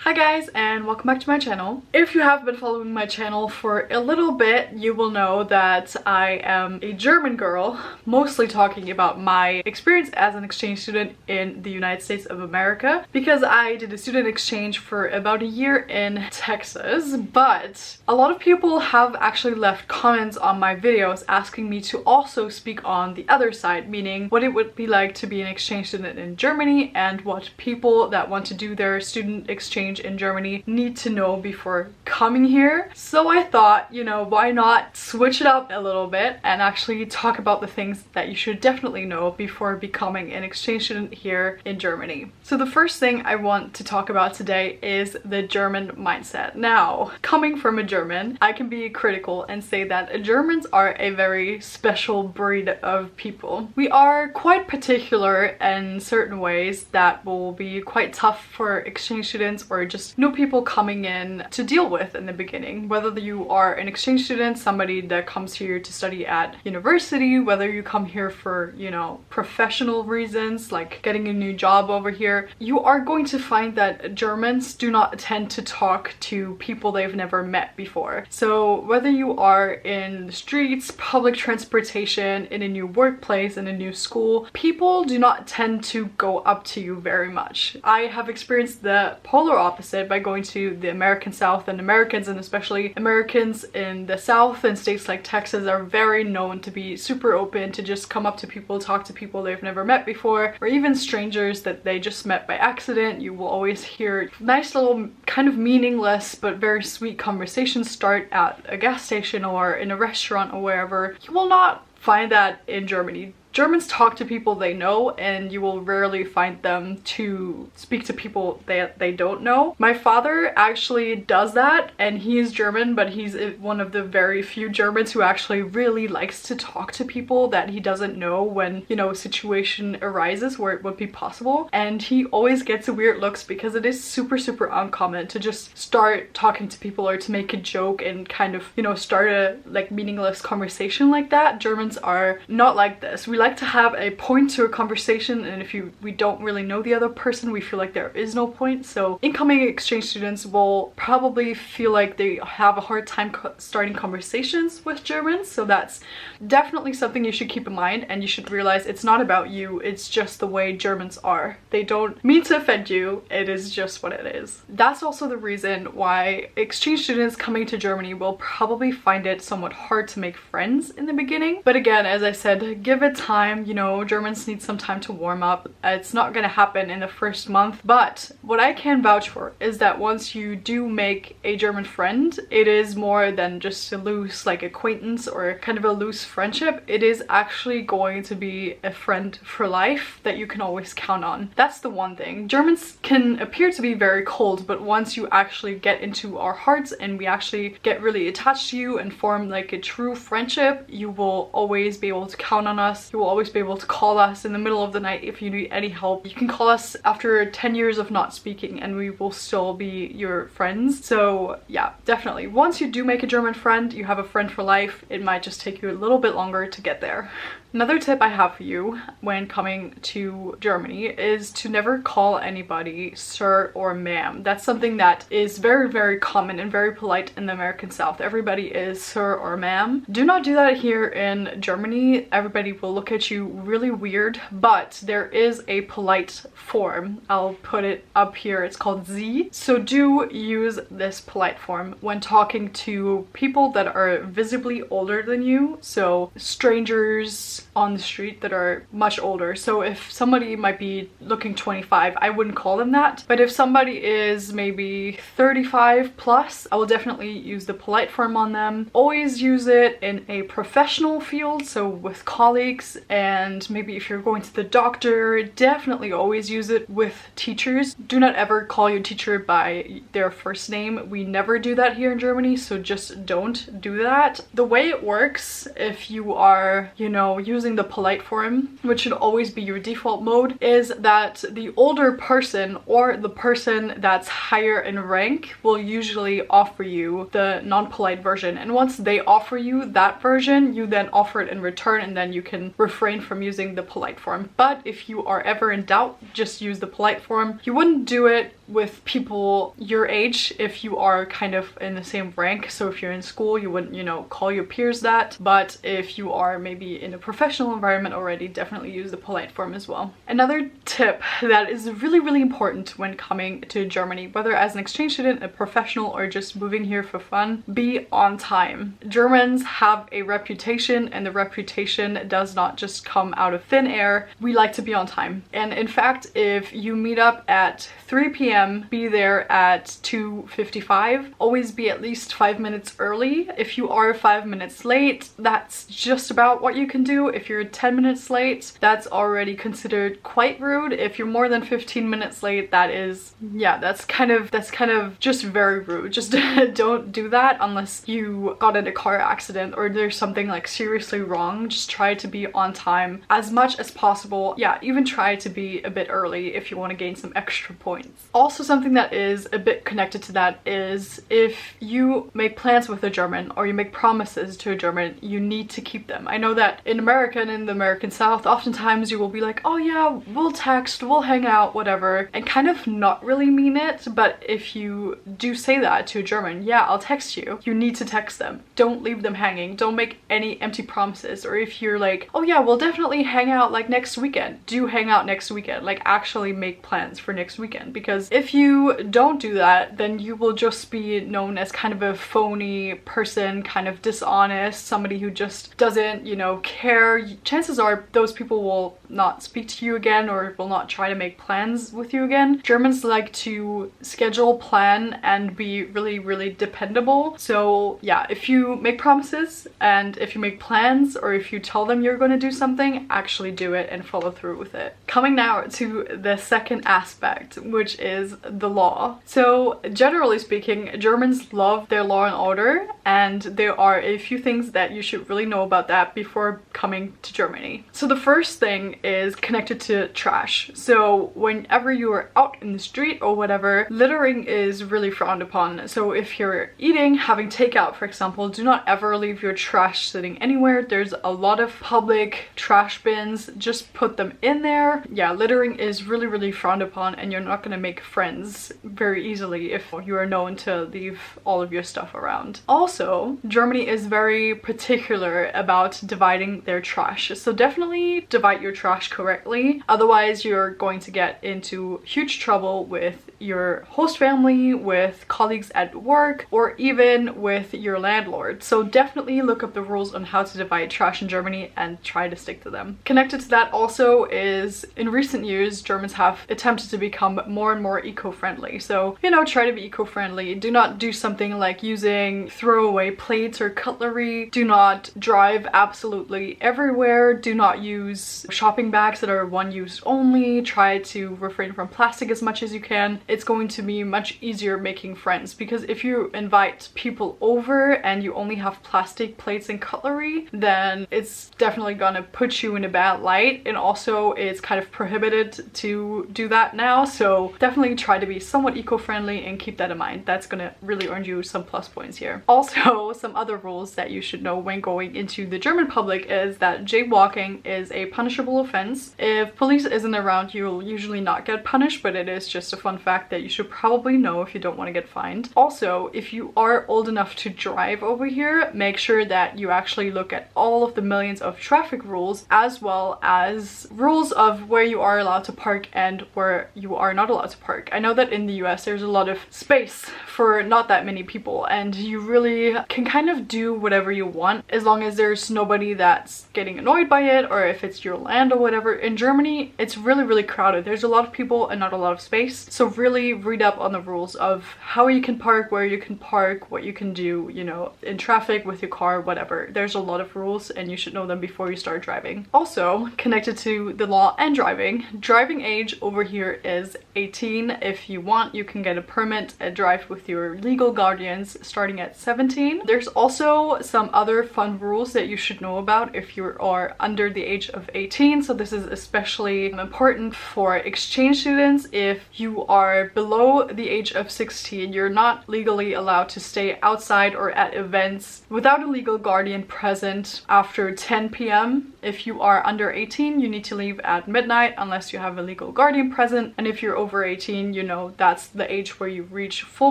Hi guys, and welcome back to my channel. If you have been following my channel for a little bit, you will know that I am a German girl, mostly talking about my experience as an exchange student in the United States of America, because I did a student exchange for about a year in Texas. But a lot of people have actually left comments on my videos asking me to also speak on the other side, meaning what it would be like to be an exchange student in Germany and what people that want to do their student exchange in Germany need to know before coming here. So I thought, you know, why not switch it up a little bit and actually talk about the things that you should definitely know before becoming an exchange student here in Germany. So the first thing I want to talk about today is the German mindset. Now, coming from a German, I can be critical and say that Germans are a very special breed of people. We are quite particular in certain ways that will be quite tough for exchange students or just new people coming in to deal with in the beginning. Whether you are an exchange student, somebody that comes here to study at university, whether you come here for, you know, professional reasons like getting a new job over here, you are going to find that Germans do not tend to talk to people they've never met before. So whether you are in the streets, public transportation, in a new workplace, in a new school, people do not tend to go up to you very much. I have experienced the polar opposite by going to the American South, and Americans, and especially Americans in the South and states like Texas, are very known to be super open to just come up to people, talk to people they've never met before, or even strangers that they just met by accident. You will always hear nice little kind of meaningless but very sweet conversations start at a gas station or in a restaurant or wherever. You will not find that in Germany. Germans talk to people they know, and you will rarely find them to speak to people that they don't know. My father actually does that, and he is German, but he's one of the very few Germans who actually really likes to talk to people that he doesn't know when, you know, a situation arises where it would be possible. And he always gets weird looks because it is super uncommon to just start talking to people or to make a joke and kind of, you know, start a like meaningless conversation like that. Germans are not like this. We like to have a point to a conversation, and if we don't really know the other person, we feel like there is no point. So incoming exchange students will probably feel like they have a hard time starting conversations with Germans. So that's definitely something you should keep in mind, and you should realize it's not about you, it's just the way Germans are. They don't mean to offend you, it is just what it is. That's also the reason why exchange students coming to Germany will probably find it somewhat hard to make friends in the beginning. But again, as I said, give it time. You know, Germans need some time to warm up. It's not gonna happen in the first month, but what I can vouch for is that once you do make a German friend, it is more than just a loose like acquaintance or kind of a loose friendship. It is actually going to be a friend for life that you can always count on. That's the one thing. Germans can appear to be very cold, but once you actually get into our hearts and we actually get really attached to you and form like a true friendship, you will always be able to count on us. You will always be able to call us in the middle of the night if you need any help. You can call us after 10 years of not speaking and we will still be your friends. So yeah, definitely. Once you do make a German friend, you have a friend for life. It might just take you a little bit longer to get there. Another tip I have for you when coming to Germany is to never call anybody sir or ma'am. That's something that is very common and very polite in the American South. Everybody is sir or ma'am. Do not do that here in Germany. Everybody will look at you really weird, but there is a polite form. I'll put it up here. It's called Sie. So do use this polite form when talking to people that are visibly older than you. So strangers on the street that are much older. So if somebody might be looking 25, I wouldn't call them that. But if somebody is maybe 35 plus, I will definitely use the polite form on them. Always use it in a professional field, so with colleagues, and maybe if you're going to the doctor, definitely always use it with teachers. Do not ever call your teacher by their first name. We never do that here in Germany, so just don't do that. The way it works, if you are, you know, using the polite form, which should always be your default mode, is that the older person or the person that's higher in rank will usually offer you the non-polite version. And once they offer you that version, you then offer it in return, and then you can refrain from using the polite form. But if you are ever in doubt, just use the polite form. You wouldn't do it with people your age if you are kind of in the same rank. So if you're in school, you wouldn't, you know, call your peers that. But if you are maybe in a professional environment already, definitely use the polite form as well. Another tip that is really important when coming to Germany, whether as an exchange student, a professional, or just moving here for fun, be on time. Germans have a reputation, and the reputation does not just come out of thin air. We like to be on time. And in fact, if you meet up at 3 p.m., be there at 2:55. Always be at least 5 minutes early. If you are 5 minutes late, that's just about what you can do. If you're 10 minutes late, that's already considered quite rude. If you're more than 15 minutes late, that is, yeah, that's kind of just very rude. Just don't do that unless you got in a car accident or there's something like seriously wrong. Just try to be on time as much as possible. Yeah, even try to be a bit early if you want to gain some extra points. Also, something that is a bit connected to that is if you make plans with a German or you make promises to a German, you need to keep them. I know that in America and in the American South, oftentimes you will be like, oh yeah, we'll text, we'll hang out, whatever, and kind of not really mean it. But if you do say that to a German, yeah, I'll text you, you need to text them. Don't leave them hanging. Don't make any empty promises. Or if you're like, oh yeah, we'll definitely hang out like next weekend, do hang out next weekend. Like actually make plans for next weekend, because if you don't do that, then you will just be known as kind of a phony person, kind of dishonest, somebody who just doesn't, you know, care. Chances are those people will not speak to you again or will not try to make plans with you again. Germans like to schedule, plan, and be really dependable. So yeah, if you make promises and if you make plans, or if you tell them you're going to do something, actually do it and follow through with it. Coming now to the second aspect, which is the law. So generally speaking, Germans love their law and order, and there are a few things that you should really know about that before coming to Germany. So the first thing is connected to trash. So whenever you are out in the street or whatever, littering is really frowned upon. So if you're eating, having takeout, for example, do not ever leave your trash sitting anywhere. There's a lot of public trash bins, just put them in there. Yeah, littering is really frowned upon, and you're not gonna make friends very easily if you are known to leave all of your stuff around. Also, Germany is very particular about dividing their trash. So definitely divide your trash correctly. Otherwise, you're going to get into huge trouble with your host family, with colleagues at work, or even with your landlord. So definitely look up the rules on how to divide trash in Germany and try to stick to them. Connected to that also is, in recent years, Germans have attempted to become more and more eco-friendly. So, you know, try to be eco-friendly. Do not do something like using throwaway plates or cutlery. Do not drive absolutely everywhere. Do not use shopping bags that are one use only. Try to refrain from plastic as much as you can. It's going to be much easier making friends, because if you invite people over and you only have plastic plates and cutlery, then it's definitely gonna put you in a bad light, and also it's kind of prohibited to do that now. So definitely try to be somewhat eco-friendly and keep that in mind. That's gonna really earn you some plus points here. Also, some other rules that you should know when going into the German public is that jaywalking is a punishable offense. If police isn't around, you'll usually not get punished, but it is just a fun fact that you should probably know if you don't want to get fined. Also, if you are old enough to drive over here, make sure that you actually look at all of the millions of traffic rules, as well as rules of where you are allowed to park and where you are not allowed to park. I know that in the US there's a lot of space for not that many people, and you really can kind of do whatever you want as long as there's nobody that's getting annoyed by it, or if it's your land or whatever. In Germany, it's really crowded. There's a lot of people and not a lot of space. So really read up on the rules of how you can park, where you can park, what you can do, you know, in traffic, with your car, whatever. There's a lot of rules and you should know them before you start driving. Also, connected to the law and driving age over here is 18. If you want, you can get a permit and drive with your legal guardians starting at 17. There's also some other fun rules that you should know about if you are under the age of 18. So this is especially important for exchange students. If you are below the age of 16, you're not legally allowed to stay outside or at events without a legal guardian present after 10 p.m. If you are under 18, you need to leave at midnight unless you have a legal guardian present. And if you're over 18, you know, that's the age where you reach full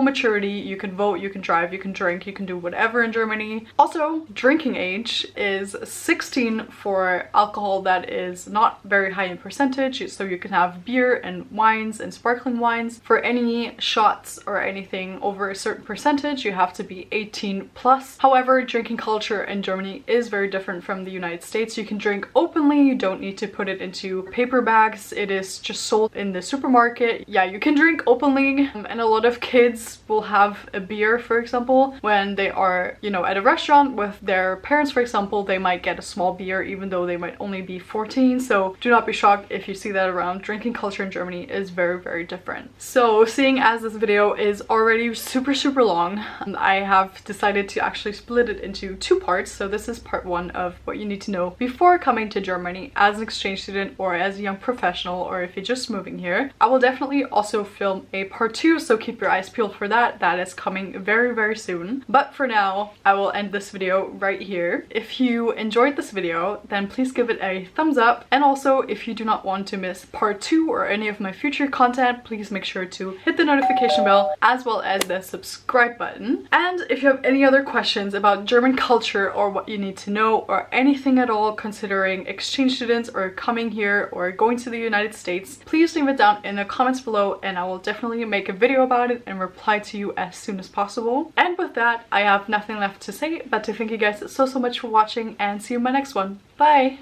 maturity. You can vote, you can drive, you can drink, you can do whatever in Germany. Also, drinking age is 16 for alcohol that is not very high in percentage. So you can have beer and wines and sparkling wines. For any shots or anything over a certain percentage, you have to be 18 plus. However, drinking culture in Germany is very different from the United States. You can drink openly, you don't need to put it into paper bags. It is just sold in the supermarket. Yeah, you can drink openly, and a lot of kids will have a beer, for example, when they are, you know, at a restaurant with their parents, for example. They might get a small beer even though they might only be 14. So do not be shocked if you see that around. Drinking culture in Germany is very, very different. So seeing as this video is already super long, I have decided to actually split it into two parts. So this is part one of what you need to know before coming to Germany as an exchange student or as a young professional, or if you're just moving here. I will definitely also film a part two, so keep your eyes peeled for that. That is coming very soon. But for now, I will end this video right here. If you enjoyed this video, then please give it a thumbs up. And also, if you do not want to miss part two or any of my future content, please make sure to hit the notification bell as well as the subscribe button. And if you have any other questions about German culture or what you need to know or anything at all considering exchange students or coming here or going to the United States, please leave it down in the comments below and I will definitely make a video about it and reply to you as soon as possible. And with that, I have nothing left to say but to thank you guys so much for watching and see you in my next one. Bye!